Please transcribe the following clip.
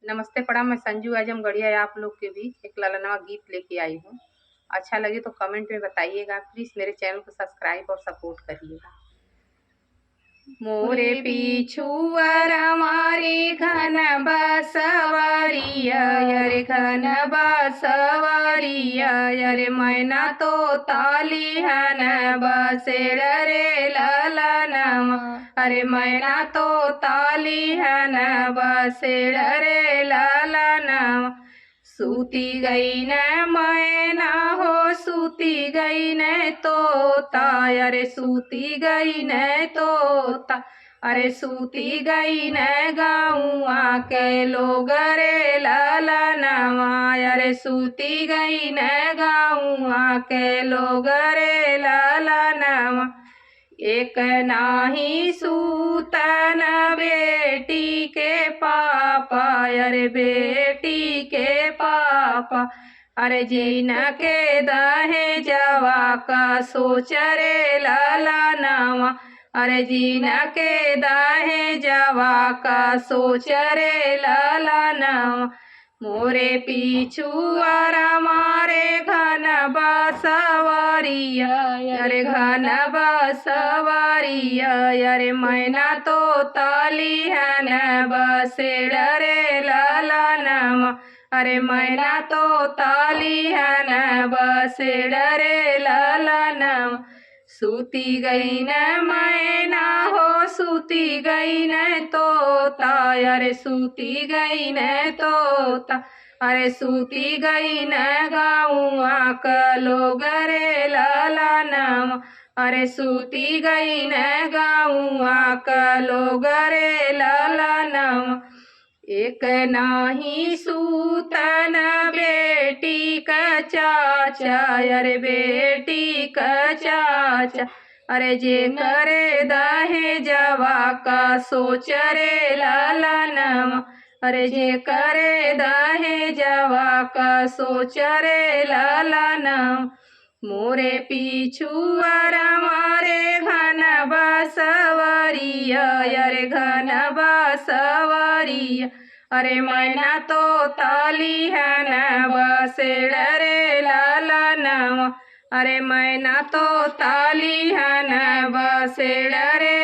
नमस्ते प्रणाम। मैं संजू आजमगढ़िया आप लोग के बीच एक ललनवा गीत लेके आई हूँ। अच्छा लगे तो कमेंट में बताइएगा। प्लीज़ मेरे चैनल को सब्सक्राइब और सपोर्ट करिएगा। मोरे पिछुअर मारे घन बसवरिया रे घन बसवरिया रे मैना तो ताली हन बसेड़ रे ललनवा अरे मैना तो ताली हन बसेड़ रे ललनवा। सूती गई न मैना हो सूती गई न तोता अरे सूती गई न तोता अरे सूती गई न गाँवा के लोग रे ललनवा अरे सूती गई न गाँवा के लोग रे ललनवा। एक नाही सूतन बेटी के पापा अरे बेटी के पापा अरे जीन के दहे जवा का सोच रे ललनवा अरे जीन के दहे जवा का सोच रे ललनवा। मोरे पिछुअर मारे घन बसवरिया अरे घन बसवरिया अरे मैना तो ताली हन बसेड़ रे ललनवा अरे मैना तो ताली हन बसेड़ रे ललनवा। सूती गई न मैना हो सूती गई न तोता अरे सूती गई न तोता अरे सूती गई न गाँवा का लोग रे ललनवा अरे सूती गई न गाँवा का लोग रे ललनवा। एक नाही सूतन बेटी का चाचा अरे बेटी का चाचा अरे जे करे दहे जवा का सोच रे ललनवा अरे जे करे दहे जवा का सोच रे ललनवा। मोरे पिछुअर मारे घन बसवरिया अरे घन बसवरिया अरे मैना तो ताली हन बसेड़ रे ललनवा अरे मैना तो ताली हन बसेड़ रे